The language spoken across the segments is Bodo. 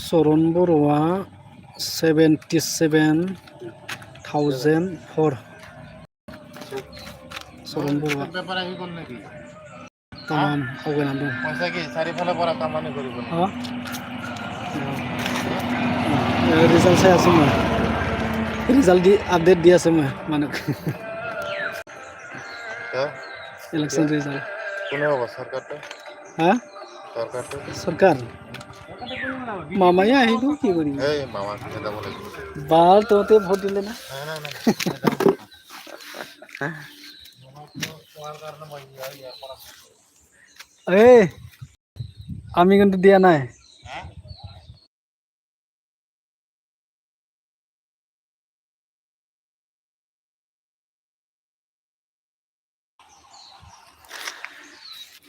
Soron Boroa 77,004 Soron Boroa tamam आवगायनानै दं रिजाल्ट सायासैमोन रिजाल्ट आपडेट दियासैमोन मानो इलेक्शन रिजाल्ट हाँ सरकार मामाया आई तो की करी बाल तो ते भोट दिले ना ए আমি কিন্তু দিয়া নাই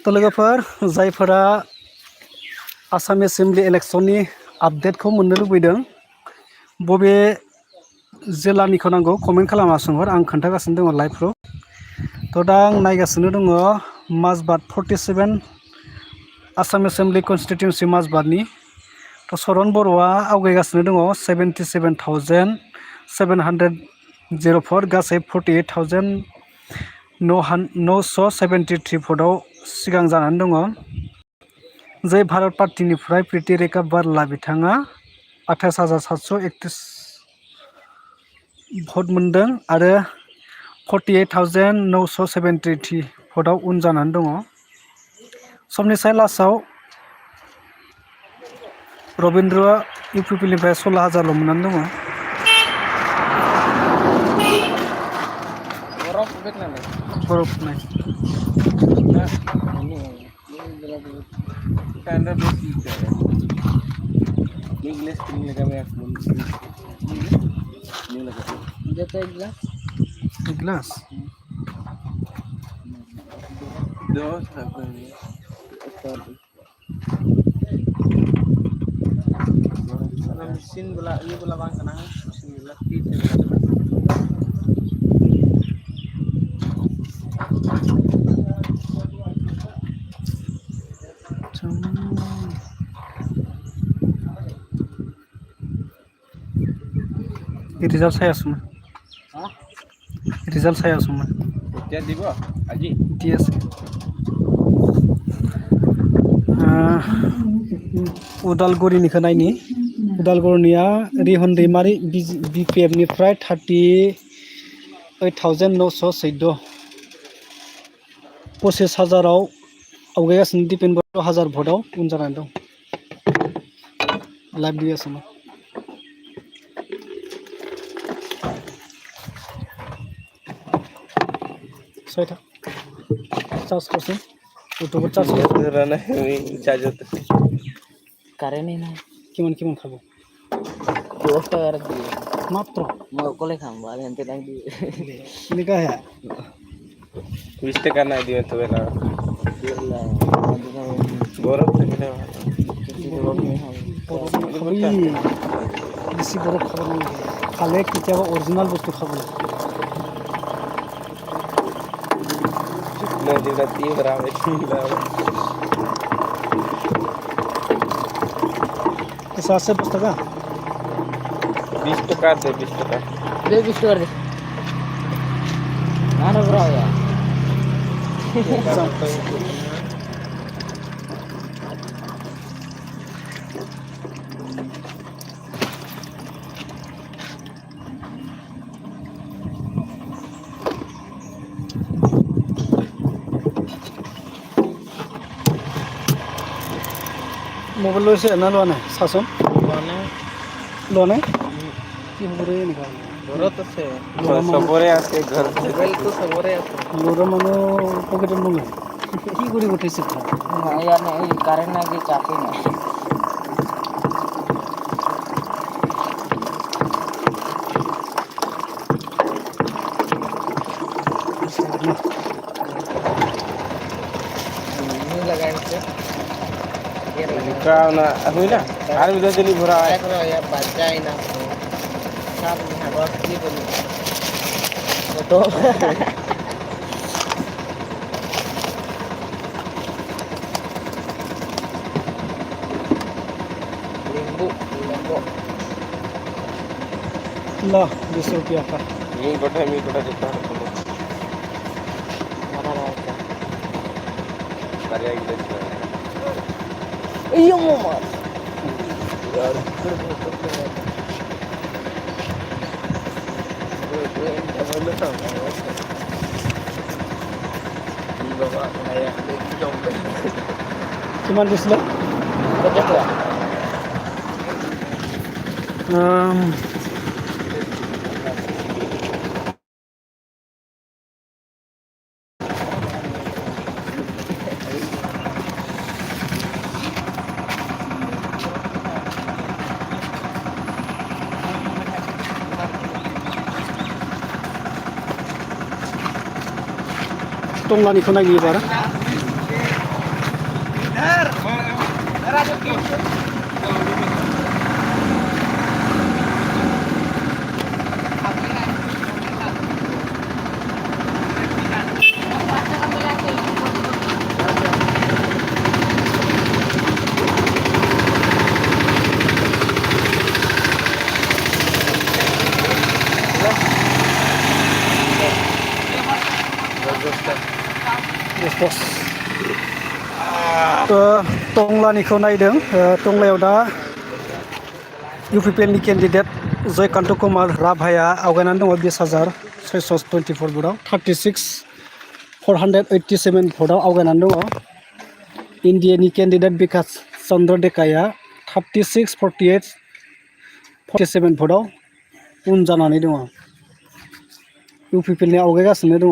तो लोगोफोर जायफोरा आसाम एसेम्बली इलेक्शननि आपडेटखौ मोननो लुबैदों बबे जिल्लानिखौ नांगौ कमेन्ट खालामना सोंहर आं खोन्थागासिनो दङ लाइभखौ तो दा आं नायगासिनो दङ माजबाद 47 आसाम एसेम्बली कन्स्टिटिउन्सि माजबादनि तो सरन बर'आ आवगायगासिनो दङ 77,704 गासै 48,973 भटआव सिगां जानानै दङ जय भारत पार्टीनिफ्राय प्रीति रेखा बारला बिथाङा 28,731 भट मोनदों आरो 48,973 भटआव उन जानानै दङ समनिसाय लास्टआव रबीन्द्रआ इउपिपिनिफ्राय 16,000ल' मोननानै दङ बरफ नाय glass mesin bola ini bola bang kena mesin bola result सायासोमोन रिजल्ट सायासोमोन এতিয়া দিব আজি দি আছে उदालगुरिनिखौ नायनि उदालगुरिनिया रिहन दैमारि बिपिएफनिफ्राय 38,914 25,000आव आवगायगासिनो दिपेन बर' 1,000 भटआव उन जानानै दं लाइभ दिगासिनो सयथा चार्ज करছি ইউটিউব চার্জ করা না আমি চার্জ হতে কারেন্ট নাই কিমান কিমান খাবো 10 টাকা দিয়ে মাত্র মই অকলে খাম আর এনতে নাই দিয়ে নিকা হে 20 টাকা নাই দিও তো বেলা বরফ থেকে না বরফ খাবি বেশি বরফ খাবো খালে কেতিয়াবা অরিজিনাল বস্তু খাবো যেটা দিয়ে বরাবর कैसा से 10 টাকা 20 টাকা दे 20 টাকা दे 20 টাকা दे ना बरा होगा मोबाइल से ना लोने सासन लोने की मोरे निकाल घरत আছে सबरे আছে घर मोबाइल तो सबरे আছে लोरा मानो पकेट में नहीं की करी उठैছে ना यार ना এই কারেন্ট না কি চাপে না नहीं लगाएंगे का ना हुईला आर विदा दिली भरा है या बचाई ना सब बस की बोली फोटो नींबू ला 20 रुपया का मी कोठा देता कार्य iya mau mas cuman disla tonglaनिखौ नायनि एबार टंलानिखौ नायदों टंलायाव दा इउपिपिएलनि केन्डिडेट जयकान्त कुमार राभाया आवगायनानै दङ 20,624 भोटआव 36,487 भोटआव आवगायनानै दङ इन्डियानि केन्डिडेट बिकास चन्द्र डेकाया 36,47 भोटआव उन जानानै दङ इउपिपिएलनि आवगायगासिनो दङ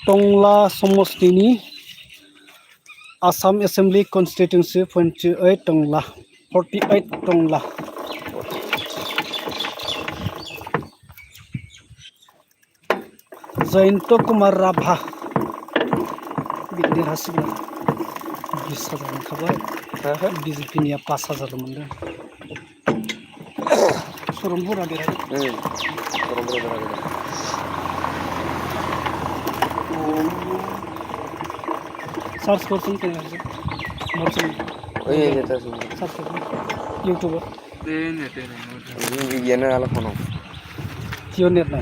टंला समष्टिनि आसाम एसेम्बली कन्स्टिट्युएन्सि 48 टंला 48 टंला जयंत कुमार राभा बिगिदिर हासिगोन 20,000 मोनखाबाय बिजेपिनिया 5,000 मोनदों सरमपुरा देरहादों सर्च करसन के मरसन ओए नेता सुन सर्च कर यूट्यूबर दे नेते नहीं ये ना आला फोन क्यों नेट ना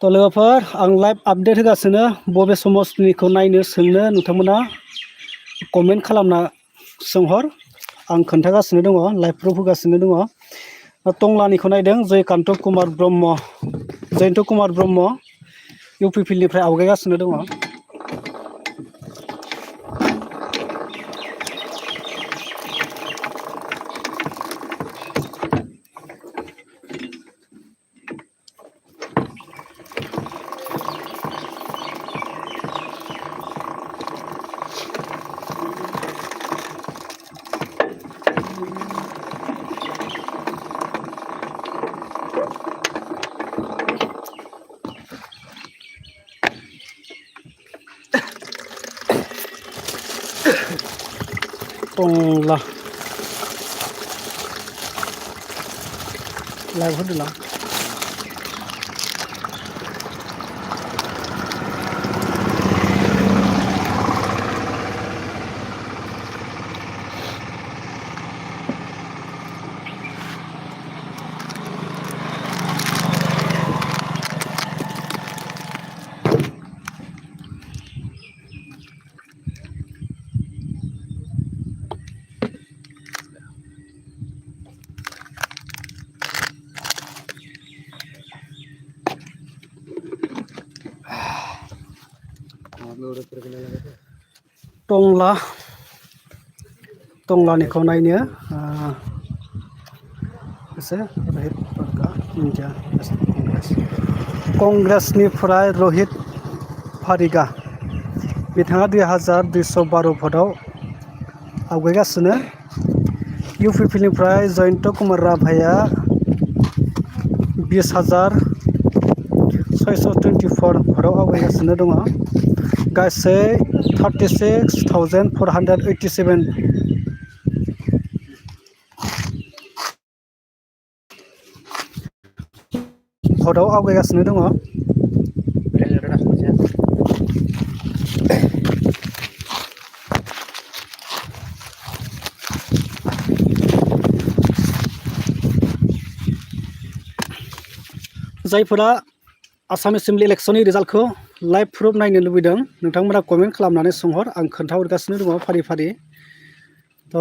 तो लोगोफोर आं लाइव आपडेट होगासिनो बबे समस्टिनिखौ नायनो सोंनो नोंथांमोना कमेन्ट खालामना सोंहर आं खोन्थागासिनो दङ लाइभ प्रुफ होगासिनो दङ टंलानिखौ नायदों जयकान्त कुमार ब्रह्म जयंत कुमार ब्रह्म इउपिपिएलनिफ्राय आवगायगासिनो दङ टंला लाइव होदों टंला टंलानिखौ नायनो एसे रहित पारगा इंडिया कंग्रेसनिफ्राय रहित पारिगा बिथाङा 2,212 भोटआव आवगायगासिनो इउपिपिएलनिफ्राय जयंत कुमार राभाया 624 भटआव आवगायगासिनो दङ गासै 36,487 भटआव आवगायगासिनो दङ जायफोरा आसाम एसेम्बलि इलेक्शननि रिजाल्टखौ लाइभ प्रुफ नायनो लुबैदों नोंथांमोना कमेन्ट खालामनानै सोंहर आं खोन्थाहरगासिनो दङ फारि फारि थ'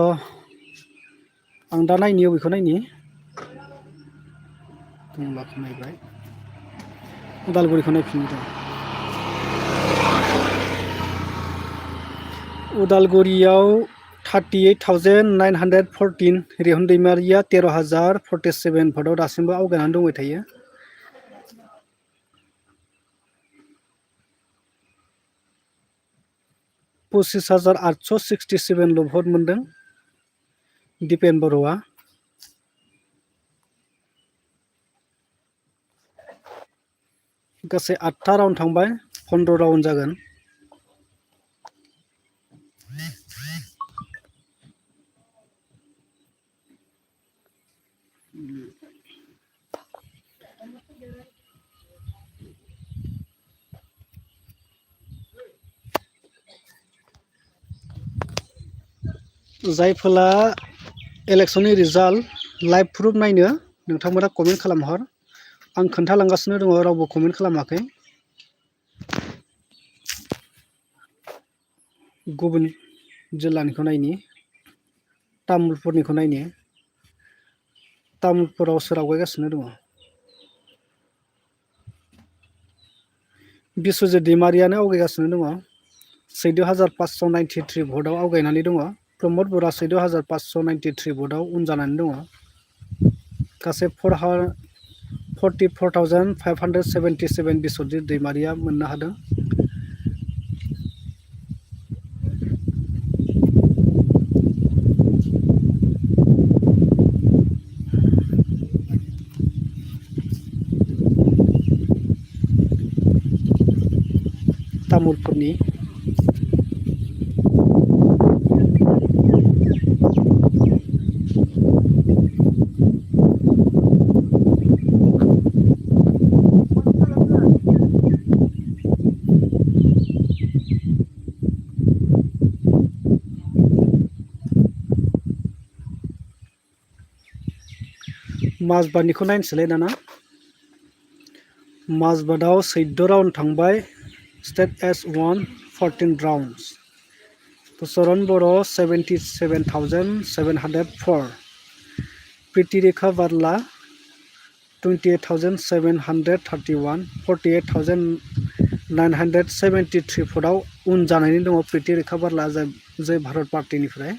आं दा नायनि अबेखौ नायनि टंलाखौ नायबाय उदालगुरिखौ नायफिननि दं उदालगुरियाव 38,914 रेहन दैमारिया 13,047 भटआव दासिमबो आवगायनानै दंबाय थायो 25,867 ल' भट मोनदों दिपेन बर'आ गासै 8था राउन्ड थांबाय 15 राउन्ड जागोन जायफोरा इलेक्शननि रिजाल्ट लाइभ प्रुफ नायनो नोंथांमोना कमेन्ट खालामहर आं खोन्थालांगासिनो दङ रावबो कमेन्ट खालामाखै गुबुन जिल्लानिखौ नायनि तामुलपुरनिखौ नायनि तामुलपुराव सोर आवगायगासिनो दङ बिस्वजित दैमारियानो आवगायगासिनो दङ 14,593 भटआव आवगायनानै दङ प्रमद बरा 14,593 भटआव उन जानानै दङ गासै 44,577 बिस्वजित दैमारिया मोननो हादों तामुलपुरनि माजबादनिखौ नायनोसैलाय दाना माजबादाव 14 राउन्ड थांबाय स्टेट S1 14 राउन्ड्स चरण बर' 77,704 प्रीतिरेखा बारला 28,731 48,973 भटआव उन जानानै दङ प्रीतिरेखा बारला जाय भारत पार्टीनिफ्राय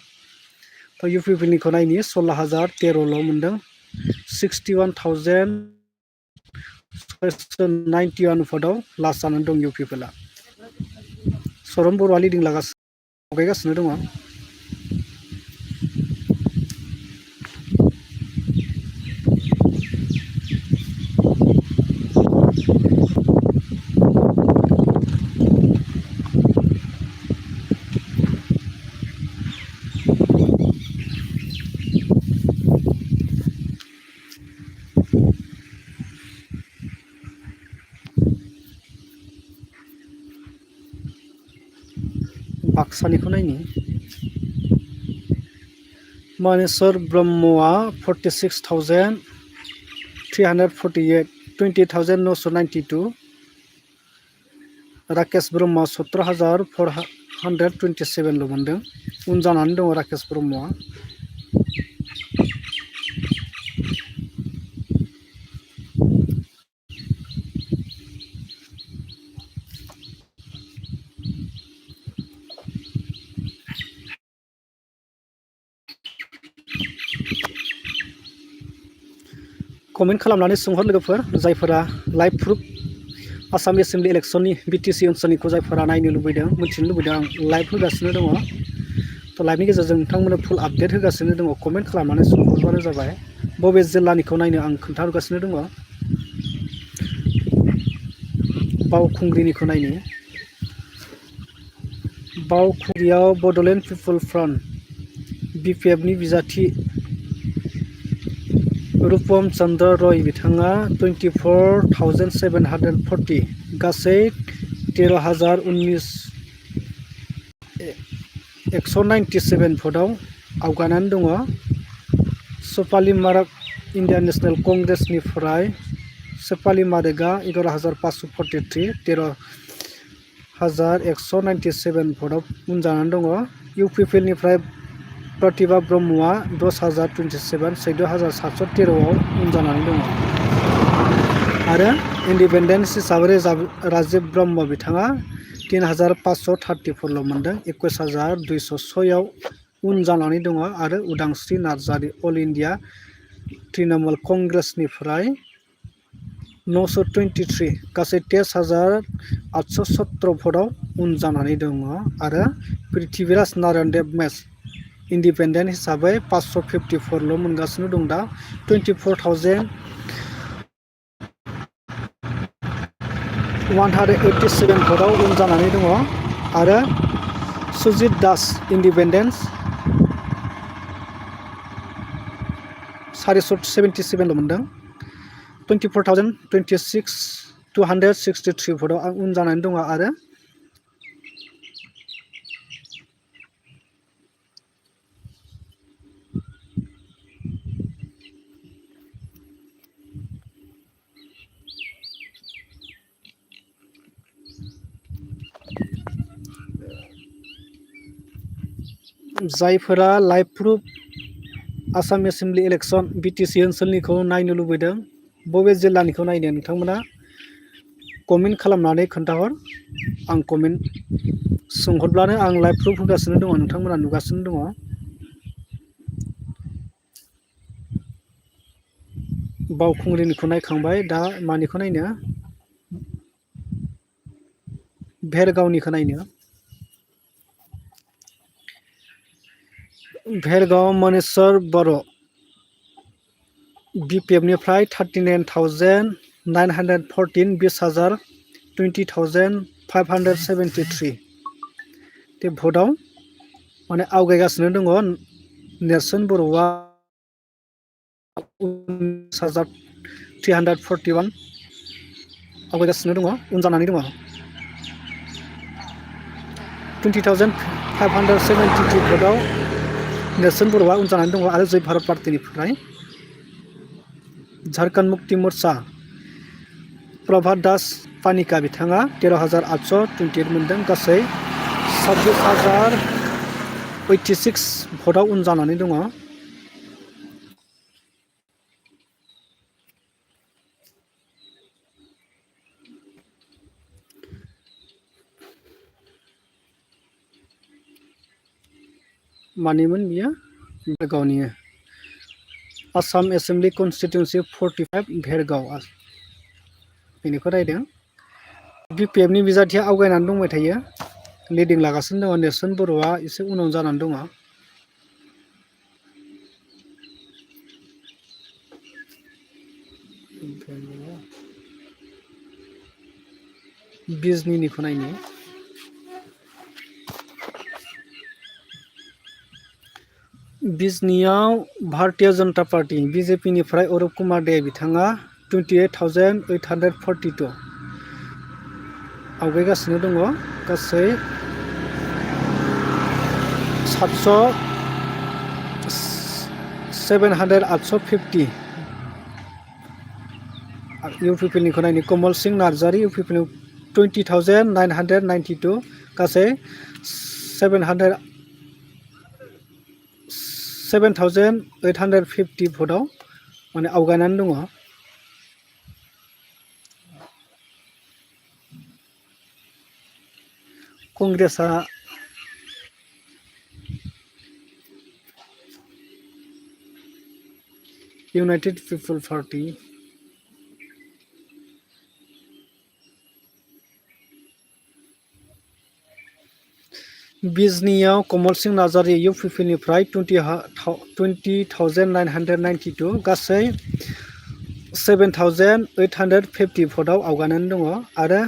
थ' UPPनिखौ नायनि 16,013 ल' मोनदों 61,691 भटआव लास्ट जानानै दं UPPला चरण बर'आ लिडिं आवगायगासिनो दङ बाक्सानिखौ नायनि मानेश्वर ब्रह्मआ 46,348 20,992 राकेश ब्रह्मआ 17,427 ल' मोनदों उन जानानै दङ राकेश ब्रह्मआ कमेन्ट खालामनानै सोंहर लोगोफोर जायफोरा लाइभ प्रुफ आसाम एसेम्बलि इलेक्शननि BTC ओनसोलनिखौ जायफोरा नायनो लुबैदों मिथिनो लुबैदों आं लाइभ होगासिनो दङ थ' लाइभनि गेजेरजों नोंथांमोननो फुल आपडेट होगासिनो दङ कमेन्ट खालामनानै सोंहरबानो जाबाय बबे जिल्लानिखौ नायनो आं खोन्थाहरगासिनो दङ बावखुंग्रिनिखौ नायनो बावखुंग्रियाव बड'लेण्ड पिपल फ्रन्ट BPF नि बिजाथि रूपम चंद्र रय बिथाङा 24,740 गासै 13,197 भटआव आवगायनानै दङ। सफाली मार्क इन्डियान नेशनेल कंग्रेसनिफ्राय सफाली मार्कआ 11,543 13,197 भटआव उन जानानै दङ। UPPनिफ्राय प्रतिभा ब्रह्मआ 10,027 14,713 आव उन जानानै दङ आरो इन्डिपेन्डेन्स हिसाबै राजीव ब्रह्म बिथाङा 3,534 ल' मोनदों 21,206 आव उन जानानै दङ आरो उदांस्रि नार्जारि अल इन्डिया तृणमूल कंग्रेसनिफ्राय 923 गासै 23,817 भटआव उन जानानै दङ आरो पृथ्वीराज नारायण देव मेस इन्डिपेन्डेन्ट हिसाबै 554 ल' मोनगासिनो दं दा 24,187 भटआव उन जानानै दङ आरो सुजित दास इन्डिपेन्डेन्स 477 ल' मोनदों 24,263 भटआव उन जानानै दङ आरो जायफोरा live proof Assam assembly election BTC ओनसोलनिखौ नायनो लुबैदों बबे जिल्लानिखौ नायनो नोंथांमोना कमेन्ट खालामनानै खोन्थाहर आं कमेन्ट सोंहरब्लानो आं लाइभ प्रुफ होगासिनो दङ नोंथांमोना नुगासिनो दङ। बावखुंग्रिनिखौ नायखांबाय दा मानिखौ नायनो भेरगावनिखौ नायनो भेरगाव मनेश्वर बर' BPFनिफ्राय 39,914 20,573 ते भटआव माने आवगायगासिनो दङ। नेरसोन बर'आ 341 आवगायगासिनो दङ उन जानानै दङ 20,573 भटआव नेरसोन बर'आ उन जानानै दङ आरो जय भारत पार्टीनिफ्राय झारखंड मुक्ति मोर्चा प्रभात दास पानिका बिथाङा 13,828 मोनदों गासै 26,086 भटआव उन जानानै दङ। मानिमोन बियो भेरगावनि आसाम एसेम्बलि कन्स्टिटिउन्सि 45 भेरगाव बेनिखौ रायदों। BPFनि बिजाथिया आवगायनानै दंबाय थायो लिडिं लागासिनो दङ नेरसोन बर'आ एसे उनाव जानानै दङ। बिजनीनिखौ नायनो बिजनीआव भारतीय जनता पार्टी BJPनिफ्राय अरूप कुमार दे बिथाङा 28,842 आवगायगासिनो दङ गासै 850 UPPनिखौ नायनो कमल सिंह नार्जारि UPPनि 20,992 गासै 7,850 भटआव माने आवगायनानै दङ। कंग्रेसआ यूनाइटेड पीपल पार्टी बिजनीआव कमल सिंह नार्जारि UPPनिफ्राय 20,992 गासै 7,850 भटआव आवगायनानै दङ आरो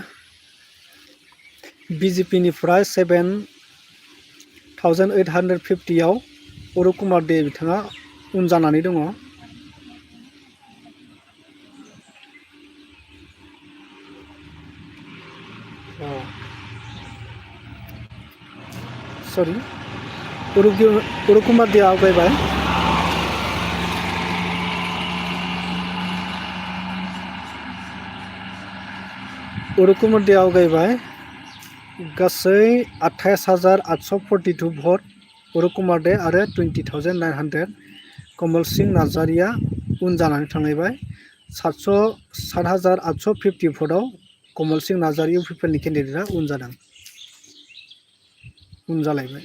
BJP निफ्राय 7,850 आव अरुण कुमार दे बिथाङा उन जानानै दङ। सरि अरुण कुमार दे आवगायबाय। अरुण कुमार दे आवगायबाय गासै 28,842 भट अरुण कुमार दे आरो 20,900 कमल सिंह नार्जारिया उन जानानै थांलायबाय। 7,850 भटआव Kamal Singh Narzary U P P L नि केन्डिडेटआ उन जादों, उन जालायबाय।